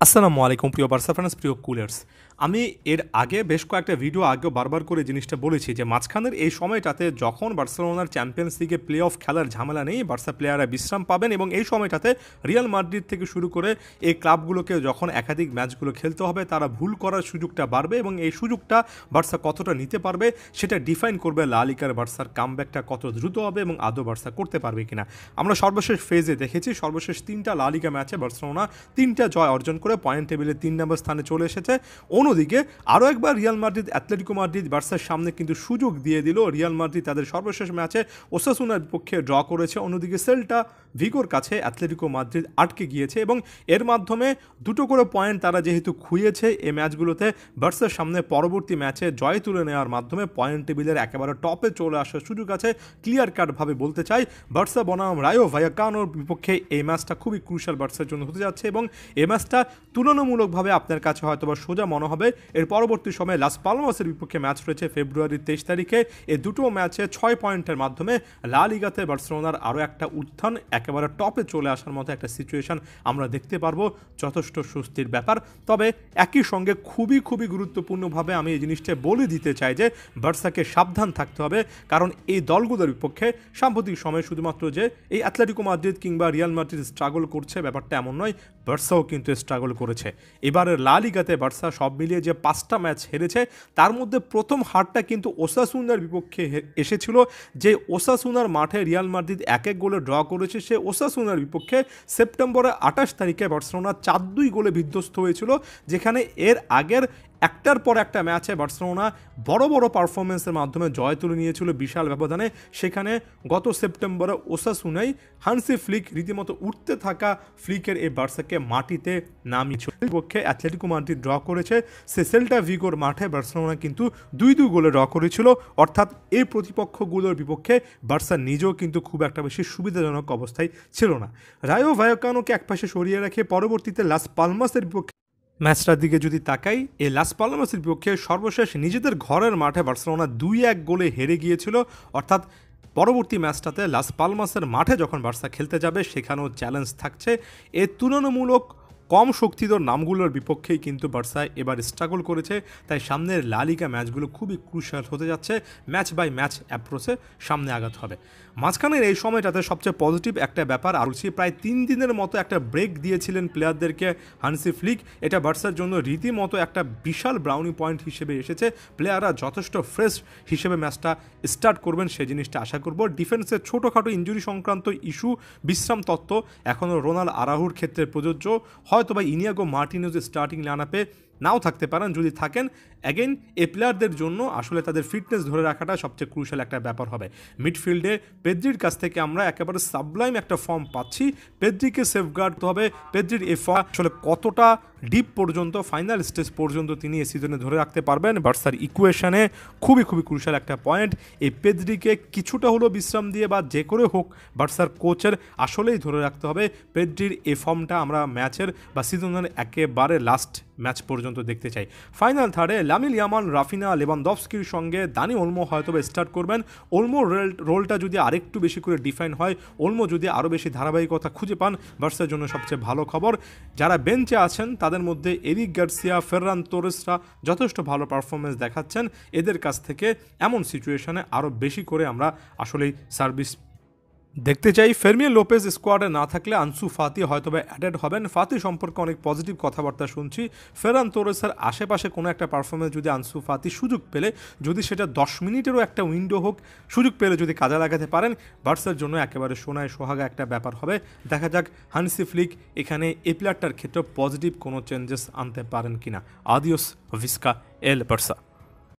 আসসালামু আলাইকুম প্রিয় বার্সা ফ্যান্স, প্রিয় কুলার্স। আমি এর আগে বেশ কয়েকটা ভিডিও আগেও বারবার করে জিনিসটা বলেছি যে মাঝখানের এই সময়টাতে যখন বার্সেলোনার চ্যাম্পিয়ন্স লিগে প্লে অফ খেলার ঝামেলা নেই, বার্সা প্লেয়াররা বিশ্রাম পাবেন এবং এই সময়টাতে রিয়াল মাদ্রিদ থেকে শুরু করে এই ক্লাবগুলোকে যখন একাধিক ম্যাচগুলো খেলতে হবে তারা ভুল করার সুযোগটা বাড়বে এবং এই সুযোগটা বার্সা কতটা নিতে পারবে সেটা ডিফাইন করবে লা লিগার বার্সার কামব্যাকটা কত দ্রুত হবে এবং আদৌ বার্সা করতে পারবে কিনা। আমরা সর্বশেষ ফেজে দেখেছি সর্বশেষ 3টা লা লিগা ম্যাচে বার্সেলোনা 3টা জয় অর্জন করে পয়েন্ট টেবিলে 3 নম্বর স্থানে চলে এসেছে। অন্যদিকে আরও একবার রিয়াল মাদ্রিদ অ্যাথলেটিকো মাদ্রিদ বার্সার সামনে কিন্তু সুযোগ দিয়ে দিল। রিয়াল মাদ্রিদ তাদের সর্বশেষ ম্যাচে ওসাসুনার বিপক্ষে ড্র করেছে, অন্যদিকে সেল্টা ভিগোর কাছে অ্যাথলেটিকো মাদ্রিদ আটকে গিয়েছে এবং এর মাধ্যমে দুটো করে পয়েন্ট তারা যেহেতু খুইয়েছে এই ম্যাচগুলোতে বার্সার সামনে পরবর্তী ম্যাচে জয় তুলে নেওয়ার মাধ্যমে পয়েন্ট টেবিলের একেবারে টপে চলে আসার সুযোগ আছে। ক্লিয়ার কাটভাবে বলতে চাই বার্সা বনাম রায়ো ভায়াকানোর বিপক্ষে এই ম্যাচটা খুবই ক্রুশাল বার্সার জন্য হতে যাচ্ছে এবং এই ম্যাচটা তুলনামূলকভাবে আপনার কাছে হয়তো বা সোজা মনে হবে। এর পরবর্তী সময়ে লাস পালমাসের বিপক্ষে ম্যাচ রয়েছে ফেব্রুয়ারির 23 তারিখে। এই দুটো ম্যাচে 6 পয়েন্টের মাধ্যমে লা লিগাতে বার্সেলোনার আরও একটা উত্থান, একেবারে টপে চলে আসার মতো একটা সিচুয়েশন আমরা দেখতে পারবো, যথেষ্ট স্বস্তির ব্যাপার। তবে একই সঙ্গে খুবই গুরুত্বপূর্ণভাবে আমি এই জিনিসটা বলে দিতে চাই যে বার্সাকে সাবধান থাকতে হবে, কারণ এই দলগুলোর বিপক্ষে সাম্প্রতিক সময়ে শুধুমাত্র যে এই অ্যাথলেটিকো মাদ্রিদ কিংবা রিয়াল মাদ্রিদ স্ট্রাগল করছে ব্যাপারটা এমন নয়, বার্সাও কিন্তু স্ট্রাগল করেছে। এবারের লা লিগাতে বার্সা সব মিলিয়ে যে 5টা ম্যাচ হেরেছে তার মধ্যে প্রথম হারটা কিন্তু ওসাসুনার বিপক্ষে এসেছিল। যে ওসাসুনার মাঠে রিয়াল মাদ্রিদ 1-1 গোলে ড্র করেছে, সে ওসাসুনার বিপক্ষে সেপ্টেম্বরের 28 তারিখে বার্সেলোনা 4-2 গোলে বিধ্বস্ত হয়েছিল, যেখানে এর আগের একটার পর একটা ম্যাচে বার্সেলোনা বড় পারফরমেন্সের মাধ্যমে জয় তুলে নিয়েছিল বিশাল ব্যবধানে। সেখানে গত সেপ্টেম্বরে ওসাসুনাই হানসি ফ্লিক রীতিমতো উঠতে থাকা ফ্লিকের এই বার্সাকে মাটিতে নামিয়েছিল। বিপক্ষে অ্যাথলেটিকো মাদ্রিদ ড্র করেছে, সে সেল্টা ভিগোর মাঠে বার্সেলোনা কিন্তু 2-2 গোলে ড্র করেছিল। অর্থাৎ এই প্রতিপক্ষগুলোর বিপক্ষে বার্সা নিজেও কিন্তু খুব একটা বেশি সুবিধাজনক অবস্থায় ছিল না। রায়ো ভায়াকানোকে একপাশে সরিয়ে রেখে পরবর্তীতে লাস পালমাসের বিপক্ষে ম্যাচটার দিকে যদি তাকাই, এই লাস পালমাসের বিপক্ষে সর্বশেষ নিজেদের ঘরের মাঠে বার্সেলোনা 2-1 গোলে হেরে গিয়েছিল। অর্থাৎ পরবর্তী ম্যাচটাতে লাস পালমাসের মাঠে যখন বার্সা খেলতে যাবে সেখানেও চ্যালেঞ্জ থাকছে। এর তুলনামূলক কম শক্তিধর নামগুলোর বিপক্ষেই কিন্তু বার্সা এবার স্ট্রাগল করেছে, তাই সামনের লা লিগা ম্যাচগুলো খুবই ক্রুশাল হতে যাচ্ছে। ম্যাচ বাই ম্যাচ অ্যাপ্রোচে সামনে আগাতে হবে। মাঝখানের এই সময়টাতে সবচেয়ে পজিটিভ একটা ব্যাপার আর প্রায় 3 দিনের মতো একটা ব্রেক দিয়েছিলেন প্লেয়ারদেরকে হানসি ফ্লিক। এটা বার্সার জন্য রীতিমতো একটা বিশাল ব্রাউনি পয়েন্ট হিসেবে এসেছে। প্লেয়াররা যথেষ্ট ফ্রেশ হিসেবে ম্যাচটা স্টার্ট করবেন সেই জিনিসটা আশা করব। ডিফেন্সের ছোটোখাটো ইঞ্জুরি সংক্রান্ত ইস্যু, বিশ্রাম তত্ত্ব এখনও রোনাল্ড আরাহুর ক্ষেত্রে প্রযোজ্য। হয়তো বা ইনিয়াগো মার্টিনেজ স্টার্টিং লাইনআপে নাও থাকতে পারেন, যদি থাকেন অ্যাগেন এই প্লেয়ারদের জন্য আসলে তাদের ফিটনেস ধরে রাখাটা সবচেয়ে ক্রুশাল একটা ব্যাপার হবে। মিডফিল্ডে পেদ্রির কাছ থেকে আমরা একেবারে সাবলাইম একটা ফর্ম পাচ্ছি, পেদ্রিকে সেফগার্ড হবে। পেদ্রির এই ফর্ম আসলে কতটা ডিপ পর্যন্ত, ফাইনাল স্টেজ পর্যন্ত তিনি এই সিজনে ধরে রাখতে পারবেন বার্সার ইকুয়েশনে খুবই ক্রুশাল একটা পয়েন্ট। এই পেদ্রিকে কিছুটা হলেও বিশ্রাম দিয়ে বা যে করে হোক বার্সার কোচের আসলেই ধরে রাখতে হবে। পেদ্রির এই ফর্মটা আমরা ম্যাচের বা সিজনের একেবারে লাস্ট ম্যাচ পর্যন্ত দেখতে চাই। ফাইনাল থার্ডে লামিন ইয়ামাল, রাফিনা, লেভানডফস্কির সঙ্গে দানি ওলমো হয়তো স্টার্ট করবেন। ওলমোর রোলটা যদি আরেকটু বেশি করে ডিফাইন হয়, ওলমো যদি আরও বেশি ধারাবাহিকতা খুঁজে পান, বার্সার জন্য সবচেয়ে ভালো খবর। যারা বেঞ্চে আছেন তাদের মধ্যে এরিক গার্সিয়া, ফেররান তোরেসরা যথেষ্ট ভালো পারফরমেন্স দেখাচ্ছেন। এদের কাছ থেকে এমন সিচুয়েশনে আরও বেশি করে আমরা আসলেই সার্ভিস দেখতে চাই। ফেরমিয়ান লোপেজ স্কোয়াডে না থাকলে আনসু ফাতি হয়তো বা অ্যাডেড হবেন। ফাতি সম্পর্কে অনেক পজিটিভ কথাবার্তা শুনছি। ফেরান তোরেসের আশেপাশে কোনো একটা পারফরমেন্স যদি আনসু ফাতি সুযোগ পেলে, যদি সেটা 10 মিনিটেরও একটা উইন্ডো হোক, সুযোগ পেলে যদি কাজে লাগাতে পারেন, বার্সার জন্য একেবারে সোনায় সোহাগা একটা ব্যাপার হবে। দেখা যাক হানসি ফ্লিক এখানে এই প্লেয়ারটার ক্ষেত্রে পজিটিভ কোনো চেঞ্জেস আনতে পারেন কিনা। আদিওস ভিস্কা এল বার্সা।